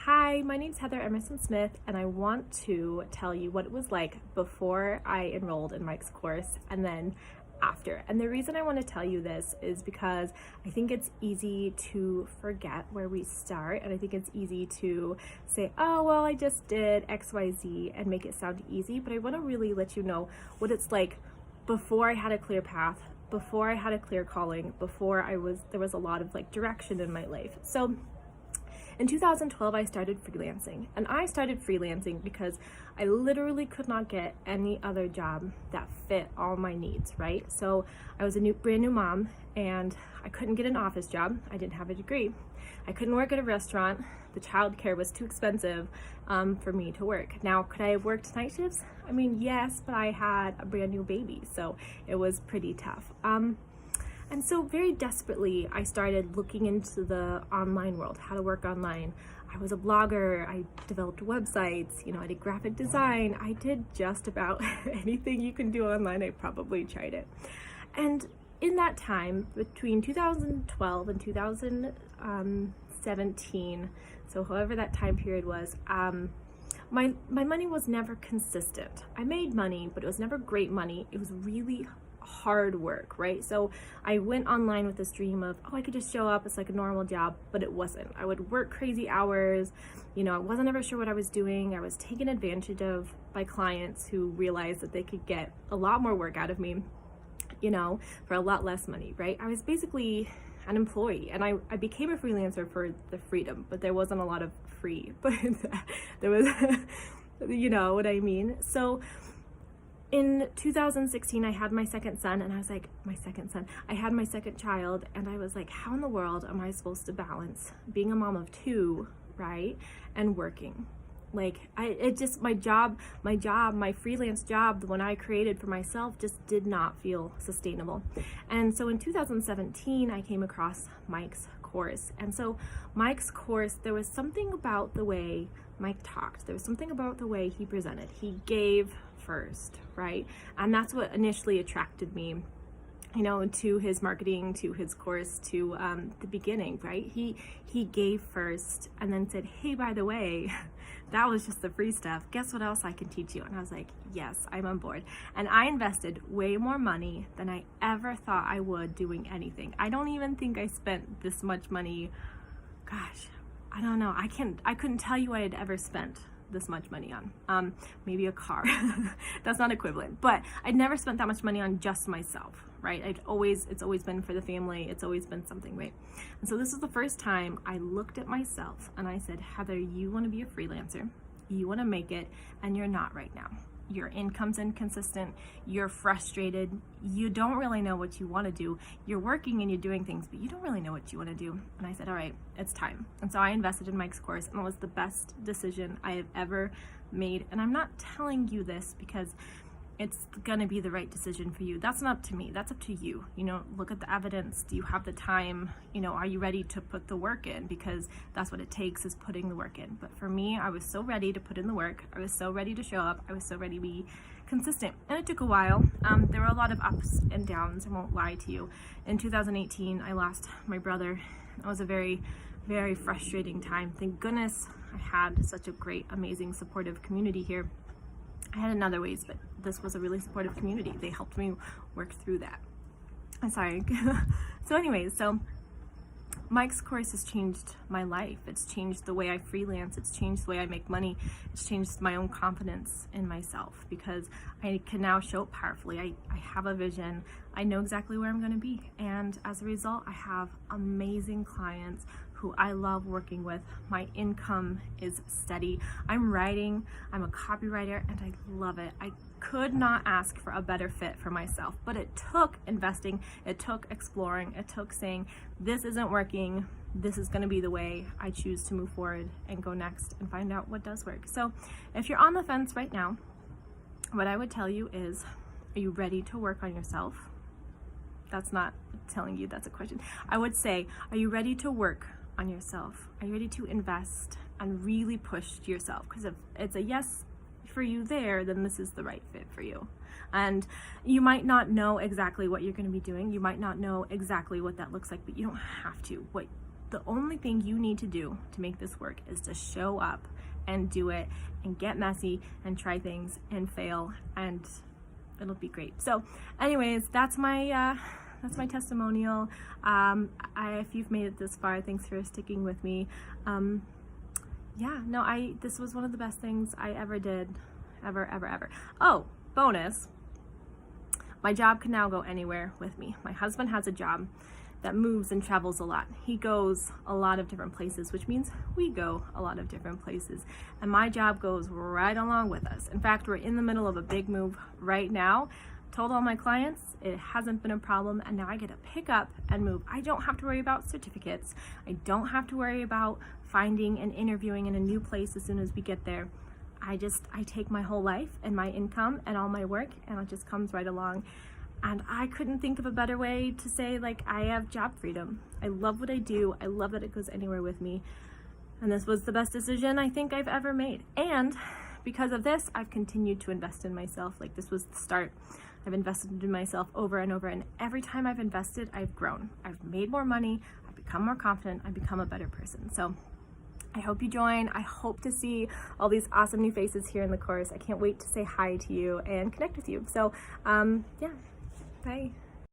Hi, my name's Heather Emerson Smith, and I want to tell you what it was like before I enrolled in Mike's course and then after. And the reason I want to tell you this is because I think it's easy to forget where we start, and I think it's easy to say, oh, well, I just did XYZ and make it sound easy, but I want to really let you know what it's like before I had a clear path, before I had a clear calling, before there was a lot of direction in my life. So in 2012, I started freelancing, and I started freelancing because I literally could not get any other job that fit all my needs, right? So I was a brand new mom, and I couldn't get an office job. I didn't have a degree. I couldn't work at a restaurant. The childcare was too expensive for me to work. Now, could I have worked night shifts? I mean, yes, but I had a brand new baby, so it was pretty tough. And so very desperately, I started looking into the online world, how to work online. I was a blogger, I developed websites, I did graphic design. I did just about anything you can do online. I probably tried it. And in that time, between 2012 and 2017, so however that time period was, my money was never consistent. I made money, but it was never great money. It was really hard work, right? So I went online with this dream of, I could just show up, it's like a normal job, but it wasn't. I would work crazy hours, I wasn't ever sure what I was doing. I was taken advantage of by clients who realized that they could get a lot more work out of me, for a lot less money, right? I was basically an employee, and I became a freelancer for the freedom, but there wasn't a lot of free, but there was, you know what I mean? So in 2016, I had my second son, and I was like, I had my second child, and I was like, how in the world am I supposed to balance being a mom of two, right, and working? My freelance job, the one I created for myself, just did not feel sustainable. And so in 2017, I came across Mike's course. And so Mike's course, there was something about the way Mike talked. There was something about the way he presented. He gave first, right? And that's what initially attracted me, to his marketing, to his course, to the beginning, right? He gave first and then said, hey, by the way, that was just the free stuff. Guess what else I can teach you? And I was like, yes, I'm on board. And I invested way more money than I ever thought I would doing anything. I don't even think I spent this much money. Gosh, I don't know. I couldn't tell you I had ever spent this much money on. Maybe a car. That's not equivalent, but I'd never spent that much money on just myself, right? It's always been for the family. It's always been something, right? And so this is the first time I looked at myself and I said, Heather, you want to be a freelancer, you want to make it, and you're not right now. Your income's inconsistent, you're frustrated, you don't really know what you want to do, you're working and you're doing things, but you don't really know what you want to do. And I said, all right, it's time. And so I invested in Mike's course, and it was the best decision I have ever made. And I'm not telling you this because it's gonna be the right decision for you. That's not up to me, that's up to you. Look at the evidence. Do you have the time? Are you ready to put the work in? Because that's what it takes, is putting the work in. But for me, I was so ready to put in the work. I was so ready to show up. I was so ready to be consistent. And it took a while. There were a lot of ups and downs, I won't lie to you. In 2018, I lost my brother. It was a very, very frustrating time. Thank goodness I had such a great, amazing, supportive community here. I had in other ways, but this was a really supportive community. They helped me work through that. I'm sorry. So anyways, Mike's course has changed my life. It's changed the way I freelance. It's changed the way I make money. It's changed my own confidence in myself, because I can now show up powerfully. I have a vision. I know exactly where I'm going to be. And as a result, I have amazing clients who I love working with. My income is steady. I'm writing, I'm a copywriter, and I love it. I could not ask for a better fit for myself, but it took investing, it took exploring, it took saying, this isn't working, this is gonna be the way I choose to move forward and go next and find out what does work. So if you're on the fence right now, what I would tell you is, are you ready to work on yourself? That's not telling you that's a question. I would say, are you ready to work on yourself? Are you ready to invest and really push yourself? Because if it's a yes for you there, then this is the right fit for you. And you might not know exactly what you're going to be doing. You might not know exactly what that looks like, but you don't have to. What the only thing you need to do to make this work is to show up and do it and get messy and try things and fail, and it'll be great. So anyways, that's my testimonial. If you've made it this far, thanks for sticking with me. This was one of the best things I ever did, ever. Oh, bonus, my job can now go anywhere with me. My husband has a job that moves and travels a lot. He goes a lot of different places, which means we go a lot of different places. And my job goes right along with us. In fact, we're in the middle of a big move right now. Told all my clients it hasn't been a problem, and now I get to pick up and move. I don't have to worry about certificates. I don't have to worry about finding and interviewing in a new place as soon as we get there. I take my whole life and my income and all my work, and it just comes right along. And I couldn't think of a better way to say, like, I have job freedom. I love what I do. I love that it goes anywhere with me. And this was the best decision I think I've ever made. And because of this, I've continued to invest in myself. Like, this was the start. I've invested in myself over and over. And every time I've invested, I've grown. I've made more money. I've become more confident. I've become a better person. So I hope you join. I hope to see all these awesome new faces here in the course. I can't wait to say hi to you and connect with you. So, yeah. Bye.